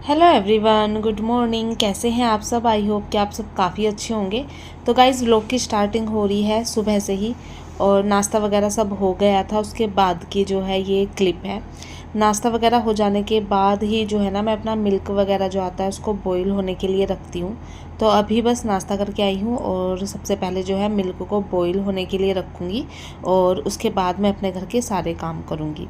Hello everyone, good morning. कैसे हैं आप सब? आई होप कि आप सब काफ़ी अच्छे होंगे। तो गाइज़, व्लॉग की स्टार्टिंग हो रही है सुबह से ही और नाश्ता वगैरह सब हो गया था। उसके बाद की जो है ये क्लिप है। नाश्ता वगैरह हो जाने के बाद ही जो है ना, मैं अपना मिल्क वगैरह जो आता है उसको बॉईल होने के लिए रखती हूँ। तो अभी बस नाश्ता करके आई हूँ और सबसे पहले जो है मिल्क को बॉईल होने के लिए रखूँगी और उसके बाद मैं अपने घर के सारे काम करूँगी।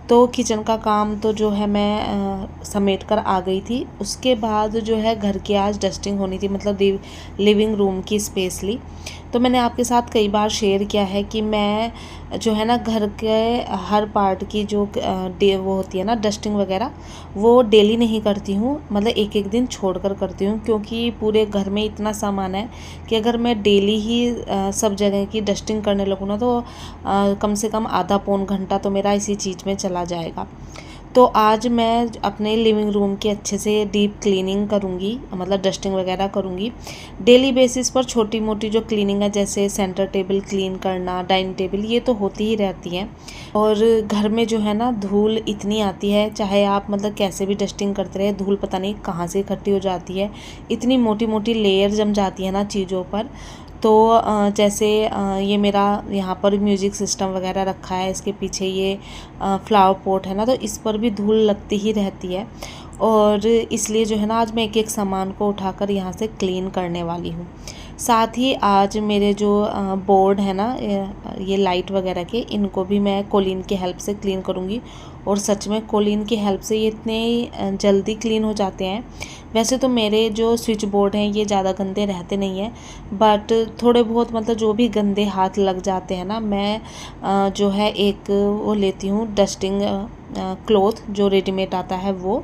तो किचन का काम तो जो है मैं समेट कर आ गई थी। उसके बाद जो है घर की आज डस्टिंग होनी थी, मतलब लिविंग रूम की स्पेशली। तो मैंने आपके साथ कई बार शेयर किया है कि मैं जो है ना घर के हर पार्ट की जो वो होती है ना डस्टिंग वगैरह, वो डेली नहीं करती हूँ, मतलब एक एक दिन छोड़ कर करती हूँ। क्योंकि पूरे घर में इतना सामान है कि अगर मैं डेली ही सब जगह की डस्टिंग करने लगूँ ना तो कम से कम आधा पौन घंटा तो मेरा इसी चीज़ में चला जाएगा। तो आज मैं अपने लिविंग रूम की अच्छे से डीप क्लीनिंग करूँगी, मतलब डस्टिंग वगैरह करूँगी। डेली बेसिस पर छोटी मोटी जो क्लीनिंग है, जैसे सेंटर टेबल क्लीन करना, डाइनिंग टेबल, ये तो होती ही रहती है। और घर में जो है ना धूल इतनी आती है, चाहे आप मतलब कैसे भी डस्टिंग करते रहे, धूल पता नहीं कहाँ से इकट्ठी हो जाती है। इतनी मोटी मोटी लेयर जम जाती है ना चीज़ों पर। तो जैसे ये मेरा यहाँ पर म्यूजिक सिस्टम वगैरह रखा है, इसके पीछे ये फ्लावर पॉट है ना, तो इस पर भी धूल लगती ही रहती है। और इसलिए जो है ना आज मैं एक एक सामान को उठाकर यहाँ से क्लीन करने वाली हूँ। साथ ही आज मेरे जो बोर्ड है ना, ये लाइट वगैरह के, इनको भी मैं कोलिन की हेल्प से क्लीन करूँगी। और सच में कोलिन की हेल्प से ये इतने जल्दी क्लीन हो जाते हैं। वैसे तो मेरे जो स्विच बोर्ड हैं ये ज़्यादा गंदे रहते नहीं हैं, बट थोड़े बहुत मतलब जो भी गंदे हाथ लग जाते हैं ना, मैं जो है एक वो लेती हूँ डस्टिंग क्लॉथ जो रेडीमेड आता है वो,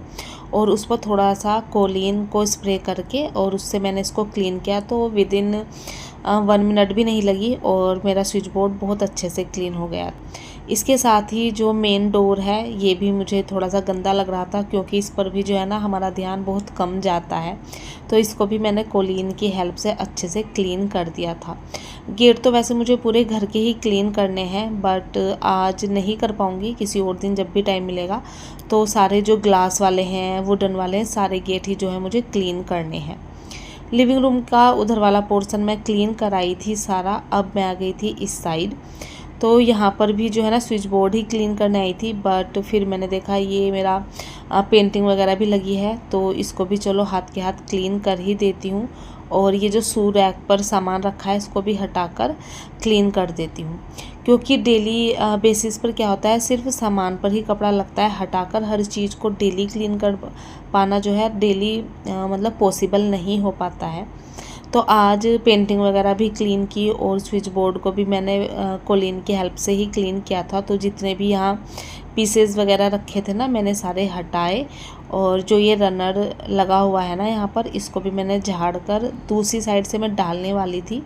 और उस पर थोड़ा सा कोलिन को स्प्रे करके और उससे मैंने इसको क्लीन किया। तो विद इन 1 मिनट भी नहीं लगी और मेरा स्विच बोर्ड बहुत अच्छे से क्लीन हो गया। इसके साथ ही जो मेन डोर है ये भी मुझे थोड़ा सा गंदा लग रहा था, क्योंकि इस पर भी जो है ना हमारा ध्यान बहुत कम जाता है। तो इसको भी मैंने कोलिन की हेल्प से अच्छे से क्लीन कर दिया था। गेट तो वैसे मुझे पूरे घर के ही क्लीन करने हैं, बट आज नहीं कर पाऊँगी, किसी और दिन जब भी टाइम मिलेगा। तो सारे जो ग्लास वाले हैं, वुडन वाले हैं, सारे गेट ही जो है मुझे क्लीन करने हैं। लिविंग रूम का उधर वाला पोर्शन मैं क्लीन कराई थी सारा। अब मैं आ गई थी इस साइड। तो यहाँ पर भी जो है ना स्विच बोर्ड ही क्लीन करने आई थी, बट फिर मैंने देखा ये मेरा पेंटिंग वगैरह भी लगी है, तो इसको भी चलो हाथ के हाथ क्लीन कर ही देती हूँ। और ये जो शू रैक पर सामान रखा है इसको भी हटाकर क्लीन कर देती हूँ। क्योंकि डेली बेसिस पर क्या होता है, सिर्फ सामान पर ही कपड़ा लगता है, हटाकर हर चीज़ को डेली क्लीन कर पाना जो है डेली मतलब पॉसिबल नहीं हो पाता है। तो आज पेंटिंग वगैरह भी क्लीन की और स्विच बोर्ड को भी मैंने कोलिन की हेल्प से ही क्लीन किया था। तो जितने भी यहाँ पीसेस वगैरह रखे थे ना, मैंने सारे हटाए। और जो ये रनर लगा हुआ है ना यहाँ पर, इसको भी मैंने झाड़ कर दूसरी साइड से मैं डालने वाली थी,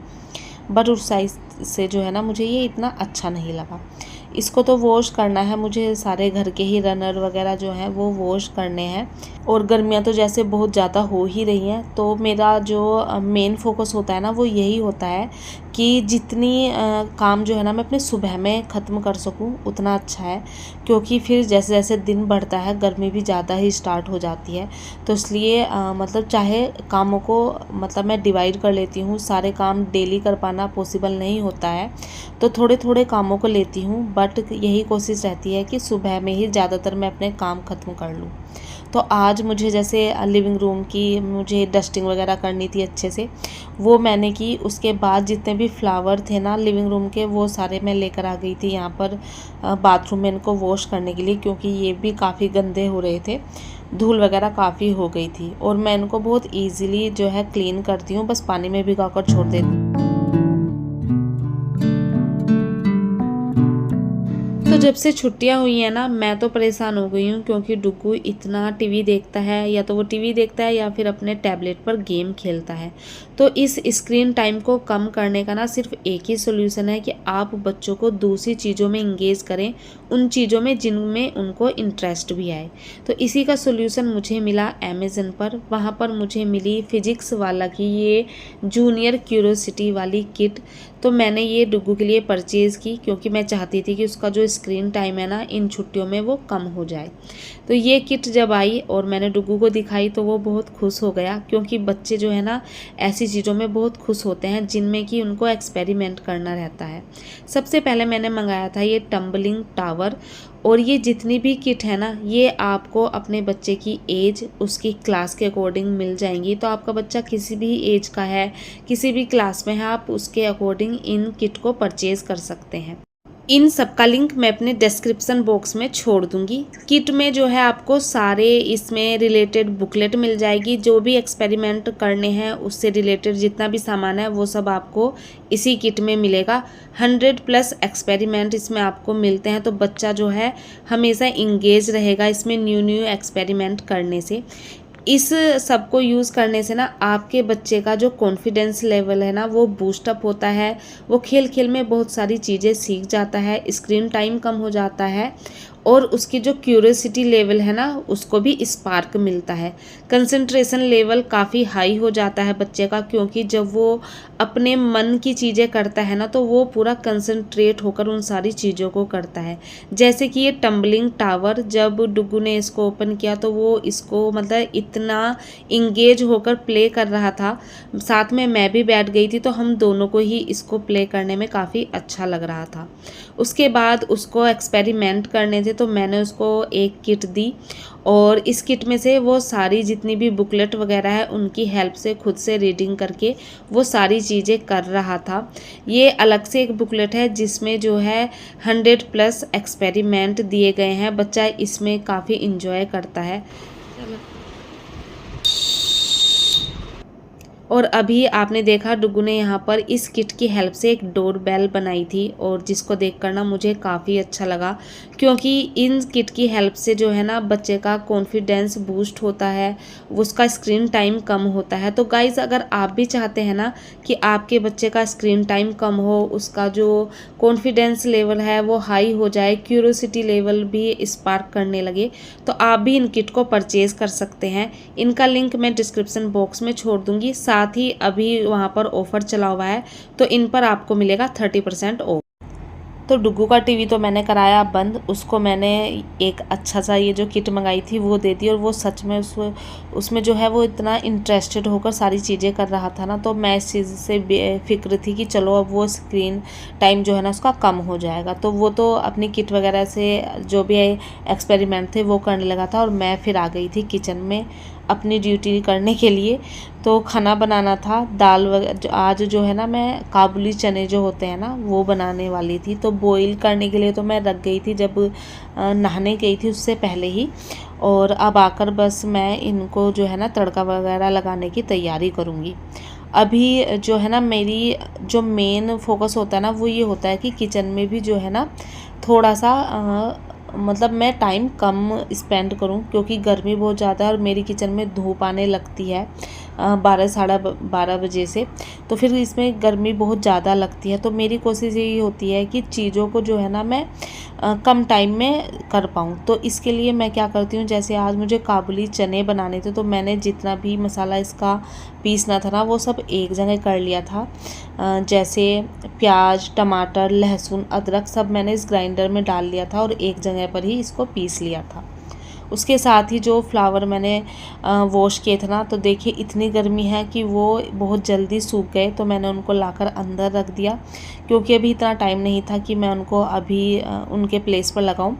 बट उस साइड से जो है ना मुझे ये इतना अच्छा नहीं लगा। इसको तो वॉश करना है मुझे, सारे घर के ही रनर वगैरह जो हैं वो वॉश करने हैं। और गर्मियाँ तो जैसे बहुत ज़्यादा हो ही रही हैं, तो मेरा जो मेन फोकस होता है ना वो यही होता है कि जितनी काम जो है ना मैं अपने सुबह में ख़त्म कर सकूं उतना अच्छा है। क्योंकि फिर जैसे जैसे दिन बढ़ता है गर्मी भी ज़्यादा ही स्टार्ट हो जाती है। तो इसलिए मतलब चाहे कामों को मतलब मैं डिवाइड कर लेती हूँ, सारे काम डेली कर पाना पॉसिबल नहीं होता है, तो थोड़े थोड़े कामों को लेती हूँ। बट यही कोशिश रहती है कि सुबह में ही ज़्यादातर मैं अपने काम ख़त्म कर लूँ। तो आज मुझे जैसे लिविंग रूम की मुझे डस्टिंग वगैरह करनी थी अच्छे से, वो मैंने की। उसके बाद जितने भी फ्लावर थे ना लिविंग रूम के, वो सारे मैं लेकर आ गई थी यहाँ पर बाथरूम में इनको वॉश करने के लिए, क्योंकि ये भी काफ़ी गंदे हो रहे थे, धूल वगैरह काफ़ी हो गई थी। और मैं इनको बहुत ईजीली जो है क्लीन करती हूँ, बस पानी में भिगाकर छोड़ देती हूँ। तो जब से छुट्टियां हुई हैं ना, मैं तो परेशान हो गई हूँ, क्योंकि डुग्गू इतना टीवी देखता है, या तो वो टीवी देखता है या फिर अपने टैबलेट पर गेम खेलता है। तो इस स्क्रीन टाइम को कम करने का ना सिर्फ एक ही सोल्यूशन है कि आप बच्चों को दूसरी चीज़ों में इंगेज करें, उन चीज़ों में जिनमें उनको इंटरेस्ट भी आए। तो इसी का सोल्यूशन मुझे मिला अमेज़न पर। वहाँ पर मुझे मिली फिजिक्स वाला की ये जूनियर क्यूरोसिटी वाली किट। तो मैंने ये डुग्गू के लिए परचेज़ की, क्योंकि मैं चाहती थी कि उसका जो स्क्रीन टाइम है ना इन छुट्टियों में वो कम हो जाए। तो ये किट जब आई और मैंने डुग्गू को दिखाई तो वो बहुत खुश हो गया, क्योंकि बच्चे जो है ना ऐसी चीज़ों में बहुत खुश होते हैं जिनमें कि उनको एक्सपेरिमेंट करना रहता है। सबसे पहले मैंने मंगाया था ये टम्बलिंग टावर, और ये जितनी भी किट है ना ये आपको अपने बच्चे की एज उसकी क्लास के अकॉर्डिंग मिल जाएंगी। तो आपका बच्चा किसी भी एज का है, किसी भी क्लास में है, आप उसके अकॉर्डिंग इन किट को परचेज़ कर सकते हैं। इन सब का लिंक मैं अपने डिस्क्रिप्शन बॉक्स में छोड़ दूंगी। किट में जो है आपको सारे इसमें रिलेटेड बुकलेट मिल जाएगी, जो भी एक्सपेरिमेंट करने हैं उससे रिलेटेड जितना भी सामान है वो सब आपको इसी किट में मिलेगा। 100+ एक्सपेरिमेंट इसमें आपको मिलते हैं, तो बच्चा जो है हमेशा इंगेज रहेगा इसमें न्यू एक्सपेरिमेंट करने से। इस सब को यूज़ करने से ना आपके बच्चे का जो कॉन्फिडेंस लेवल है ना वो बूस्टअप होता है, वो खेल खेल में बहुत सारी चीज़ें सीख जाता है, स्क्रीन टाइम कम हो जाता है, और उसकी जो क्यूरियोसिटी लेवल है ना उसको भी स्पार्क मिलता है। कंसंट्रेशन लेवल काफ़ी हाई हो जाता है बच्चे का, क्योंकि जब वो अपने मन की चीज़ें करता है ना तो वो पूरा कंसंट्रेट होकर उन सारी चीज़ों को करता है। जैसे कि ये टम्बलिंग टावर, जब डुग्गू ने इसको ओपन किया तो वो इसको मतलब इतना इंगेज होकर प्ले कर रहा था, साथ में मैं भी बैठ गई थी, तो हम दोनों को ही इसको प्ले करने में काफ़ी अच्छा लग रहा था। उसके बाद उसको एक्सपेरिमेंट करने थे तो मैंने उसको एक किट दी, और इस किट में से वो सारी जितनी भी बुकलेट वगैरह है उनकी हेल्प से खुद से रीडिंग करके वो सारी चीज़ें कर रहा था। ये अलग से एक बुकलेट है जिसमें जो है 100+ एक्सपेरिमेंट दिए गए हैं। बच्चा इसमें काफ़ी इंजॉय करता है। और अभी आपने देखा डुग्गू ने यहाँ पर इस किट की हेल्प से एक डोर बेल बनाई थी, और जिसको देखकर ना मुझे काफ़ी अच्छा लगा, क्योंकि इन किट की हेल्प से जो है ना बच्चे का कॉन्फिडेंस बूस्ट होता है, उसका स्क्रीन टाइम कम होता है। तो गाइज़ अगर आप भी चाहते हैं ना कि आपके बच्चे का स्क्रीन टाइम कम हो, उसका जो कॉन्फिडेंस लेवल है वो हाई हो जाए, क्यूरियोसिटी लेवल भी स्पार्क करने लगे, तो आप भी इन किट को परचेज़ कर सकते हैं। इनका लिंक मैं डिस्क्रिप्शन बॉक्स में छोड़ दूँगी। साथ ही अभी वहाँ पर ऑफ़र चला हुआ है तो इन पर आपको मिलेगा 30% ऑफ। तो डुग्गू का टीवी तो मैंने कराया बंद, उसको मैंने एक अच्छा सा ये जो किट मंगाई थी वो दे दी, और वो सच में उसमें जो है वो इतना इंटरेस्टेड होकर सारी चीज़ें कर रहा था ना, तो मैं इस चीज़ से बेफिक्र थी कि चलो अब वो स्क्रीन टाइम जो है ना उसका कम हो जाएगा। तो वो तो अपनी किट वगैरह से जो भी एक्सपेरिमेंट थे वो करने लगा था, और मैं फिर आ गई थी किचन में अपनी ड्यूटी करने के लिए। तो खाना बनाना था, दाल वगैरह आज जो है ना मैं काबुली चने जो होते हैं ना वो बनाने वाली थी, तो बॉईल करने के लिए तो मैं रख गई थी जब नहाने गई थी उससे पहले ही, और अब आकर बस मैं इनको जो है ना तड़का वगैरह लगाने की तैयारी करूँगी। अभी जो है ना मेरी जो मेन फोकस होता है ना वो ये होता है कि किचन में भी जो है ना थोड़ा सा मतलब मैं टाइम कम स्पेंड करूं, क्योंकि गर्मी बहुत ज़्यादा है और मेरी किचन में धूप आने लगती है 12 साढ़े 12 बजे से, तो फिर इसमें गर्मी बहुत ज़्यादा लगती है। तो मेरी कोशिश यही होती है कि चीज़ों को जो है ना मैं कम टाइम में कर पाऊँ। तो इसके लिए मैं क्या करती हूँ, जैसे आज मुझे काबुली चने बनाने थे तो मैंने जितना भी मसाला इसका पीसना था ना वो सब एक जगह कर लिया था। जैसे प्याज, टमाटर, लहसुन, अदरक सब मैंने इस ग्राइंडर में डाल लिया था और एक जगह पर ही इसको पीस लिया था। उसके साथ ही जो फ्लावर मैंने वॉश किए थे ना, तो देखिए इतनी गर्मी है कि वो बहुत जल्दी सूख गए, तो मैंने उनको लाकर अंदर रख दिया, क्योंकि अभी इतना टाइम नहीं था कि मैं उनको अभी उनके प्लेस पर लगाऊं।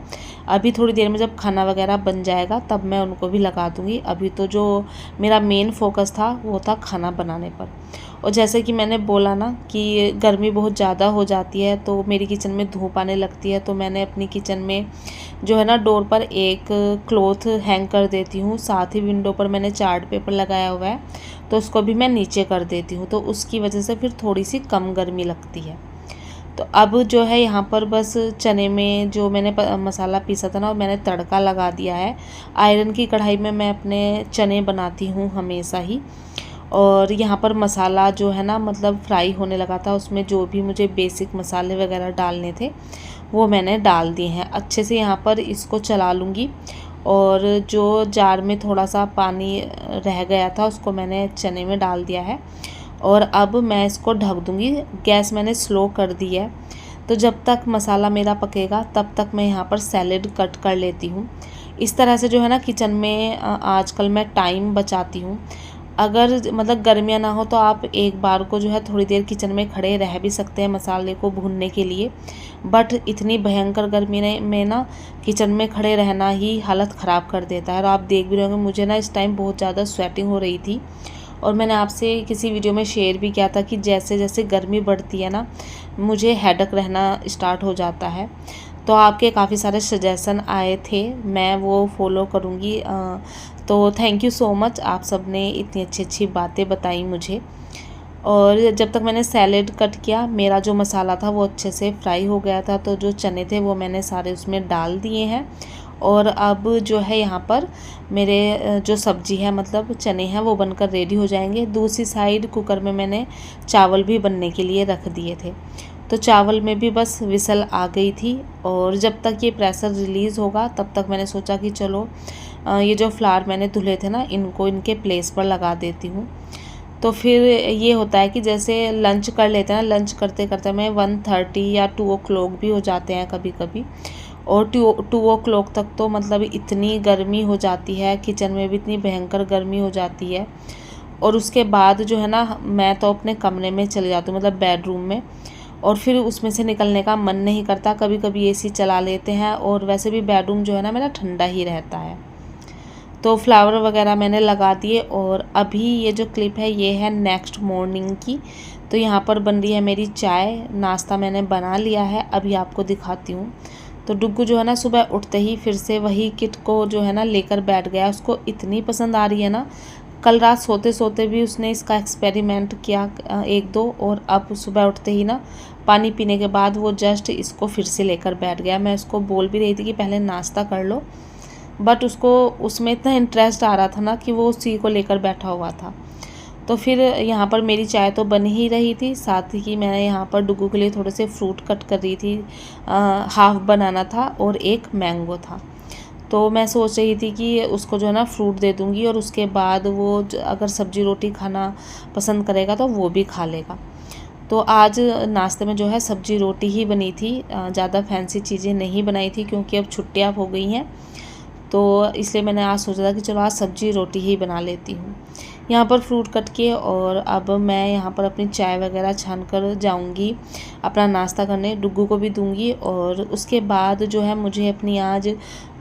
अभी थोड़ी देर में जब खाना वगैरह बन जाएगा तब मैं उनको भी लगा दूंगी। अभी तो जो मेरा मेन फोकस था वो था खाना बनाने पर। और जैसे कि मैंने बोला ना कि गर्मी बहुत ज़्यादा हो जाती है तो मेरी किचन में धूप आने लगती है, तो मैंने अपनी किचन में जो है ना डोर पर एक क्लॉथ हैंग कर देती हूँ, साथ ही विंडो पर मैंने चार्ट पेपर लगाया हुआ है तो उसको भी मैं नीचे कर देती हूँ, तो उसकी वजह से फिर थोड़ी सी कम गर्मी लगती है। तो अब जो है यहाँ पर बस चने में जो मैंने मसाला पीसा था ना और मैंने तड़का लगा दिया है। आयरन की कढ़ाई में मैं अपने चने बनाती हूँ हमेशा ही, और यहाँ पर मसाला जो है ना मतलब फ्राई होने लगा था, उसमें जो भी मुझे बेसिक मसाले वगैरह डालने थे वो मैंने डाल दिए हैं। अच्छे से यहाँ पर इसको चला लूँगी, और जो जार में थोड़ा सा पानी रह गया था उसको मैंने चने में डाल दिया है, और अब मैं इसको ढक दूँगी। गैस मैंने स्लो कर दी है तो जब तक मसाला मेरा पकेगा तब तक मैं यहाँ पर सैलेड कट कर लेती हूँ। इस तरह से जो है ना किचन में आजकल मैं टाइम बचाती हूँ। अगर मतलब गर्मियाँ ना हो तो आप एक बार को जो है थोड़ी देर किचन में खड़े रह भी सकते हैं मसाले को भूनने के लिए, बट इतनी भयंकर गर्मी में ना किचन में खड़े रहना ही हालत ख़राब कर देता है। और आप देख भी रहे होंगे मुझे ना इस टाइम बहुत ज़्यादा स्वेटिंग हो रही थी, और मैंने आपसे किसी वीडियो में शेयर भी किया था कि जैसे जैसे गर्मी बढ़ती है ना मुझे हेडेक रहना स्टार्ट हो जाता है। तो आपके काफ़ी सारे सजेशन आए थे, मैं वो फॉलो करूँगी। तो थैंक यू सो मच, आप सब ने इतनी अच्छी अच्छी बातें बताई मुझे। और जब तक मैंने सैलेड कट किया मेरा जो मसाला था वो अच्छे से फ्राई हो गया था, तो जो चने थे वो मैंने सारे उसमें डाल दिए हैं। और अब जो है यहाँ पर मेरे जो सब्ज़ी है मतलब चने हैं वो बनकर रेडी हो जाएंगे। दूसरी साइड कुकर में मैंने चावल भी बनने के लिए रख दिए थे, तो चावल में भी बस विसल आ गई थी। और जब तक ये प्रेशर रिलीज़ होगा तब तक मैंने सोचा कि चलो ये जो फ्लावर मैंने धुले थे ना इनको इनके प्लेस पर लगा देती हूँ। तो फिर ये होता है कि जैसे लंच कर लेते हैं ना, लंच करते करते मैं 1:30 या 2 o'clock भी हो जाते हैं कभी कभी। और 2 o'clock तक तो मतलब इतनी गर्मी हो जाती है, किचन में भी इतनी भयंकर गर्मी हो जाती है। और उसके बाद जो है ना मैं तो अपने कमरे में चले जाती हूँ, मतलब बेडरूम में, और फिर उसमें से निकलने का मन नहीं करता। कभी कभी एसी चला लेते हैं, और वैसे भी बेडरूम जो है ना मेरा ठंडा ही रहता है। तो फ्लावर वगैरह मैंने लगा दिए। और अभी ये जो क्लिप है ये है नेक्स्ट मॉर्निंग की। तो यहाँ पर बन रही है मेरी चाय, नाश्ता मैंने बना लिया है, अभी आपको दिखाती हूँ। तो डुग्गू जो है ना सुबह उठते ही फिर से वही किट को जो है ना लेकर बैठ गया। उसको इतनी पसंद आ रही है ना, कल रात सोते सोते भी उसने इसका एक्सपेरिमेंट किया 1-2, और अब सुबह उठते ही ना पानी पीने के बाद वो जस्ट इसको फिर से लेकर बैठ गया। मैं उसको बोल भी रही थी कि पहले नाश्ता कर लो, बट उसको उसमें इतना इंटरेस्ट आ रहा था ना कि वो उसी को लेकर बैठा हुआ था। तो फिर यहाँ पर मेरी चाय तो बन ही रही थी, साथ ही मैंने यहाँ पर डुग्गू के लिए थोड़े से फ्रूट कट कर रही थी। हाफ बनाना था और एक मैंगो था। तो मैं सोच रही थी कि उसको जो है ना फ्रूट दे दूँगी, और उसके बाद वो अगर सब्ज़ी रोटी खाना पसंद करेगा तो वो भी खा लेगा। तो आज नाश्ते में जो है सब्ज़ी रोटी ही बनी थी, ज़्यादा फैंसी चीज़ें नहीं बनाई थी क्योंकि अब छुट्टियाँ हो गई हैं। तो इसलिए मैंने आज सोचा था कि चलो आज सब्ज़ी रोटी ही बना लेती हूँ। यहाँ पर फ्रूट कट के, और अब मैं यहाँ पर अपनी चाय वगैरह छान कर जाऊँगी अपना नाश्ता करने, डुग्गू को भी दूँगी। और उसके बाद जो है मुझे अपनी आज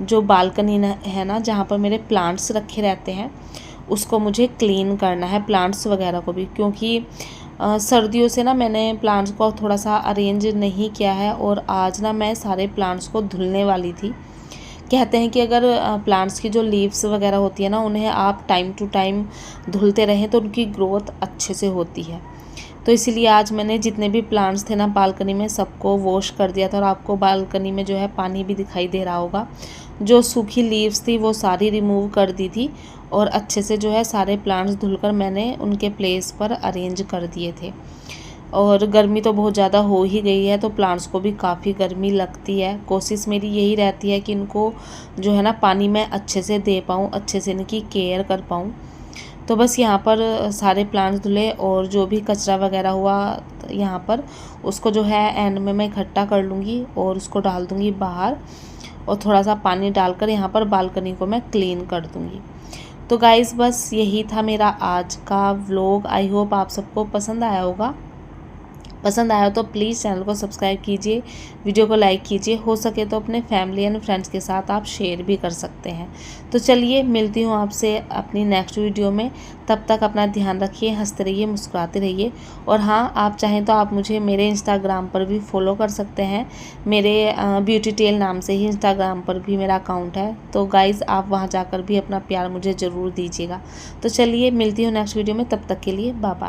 जो बालकनी है ना जहाँ पर मेरे प्लांट्स रखे रहते हैं उसको मुझे क्लीन करना है, प्लांट्स वगैरह को भी, क्योंकि सर्दियों से ना मैंने प्लांट्स को थोड़ा सा अरेंज नहीं किया है। और आज ना मैं सारे प्लांट्स को धुलने वाली थी। कहते हैं कि अगर प्लांट्स की जो लीव्स वगैरह होती है ना उन्हें आप टाइम टू टाइम धुलते रहें तो उनकी ग्रोथ अच्छे से होती है। तो इसीलिए आज मैंने जितने भी प्लांट्स थे ना बालकनी में सबको वॉश कर दिया था। और आपको बालकनी में जो है पानी भी दिखाई दे रहा होगा, जो सूखी लीव्स थी वो सारी रिमूव कर दी थी, और अच्छे से जो है सारे प्लांट्स धुलकर मैंने उनके प्लेस पर अरेंज कर दिए थे। और गर्मी तो बहुत ज़्यादा हो ही गई है, तो प्लांट्स को भी काफ़ी गर्मी लगती है। कोशिश मेरी यही रहती है कि इनको जो है ना पानी मैं अच्छे से दे पाऊँ, अच्छे से इनकी केयर कर पाऊँ। तो बस यहाँ पर सारे प्लांट्स धुले, और जो भी कचरा वगैरह हुआ यहाँ पर उसको जो है एंड में मैं इकट्ठा कर लूँगी और उसको डाल दूँगी बाहर, और थोड़ा सा पानी डालकर यहाँ पर बालकनी को मैं क्लीन कर दूँगी। तो गाइज़ बस यही था मेरा आज का व्लॉग। आई होप आप सबको पसंद आया होगा। पसंद आया तो प्लीज़ चैनल को सब्सक्राइब कीजिए, वीडियो को लाइक कीजिए, हो सके तो अपने फैमिली एंड फ्रेंड्स के साथ आप शेयर भी कर सकते हैं। तो चलिए मिलती हूँ आपसे अपनी नेक्स्ट वीडियो में, तब तक अपना ध्यान रखिए, हंसते रहिए, मुस्कुराते रहिए। और हाँ, आप चाहें तो आप मुझे मेरे इंस्टाग्राम पर भी फॉलो कर सकते हैं, मेरे ब्यूटी टेल नाम से ही इंस्टाग्राम पर भी मेरा अकाउंट है। तो गाइज़ आप वहाँ जाकर भी अपना प्यार मुझे ज़रूर दीजिएगा। तो चलिए मिलती हूँ नेक्स्ट वीडियो में, तब तक के लिए बाय बाय।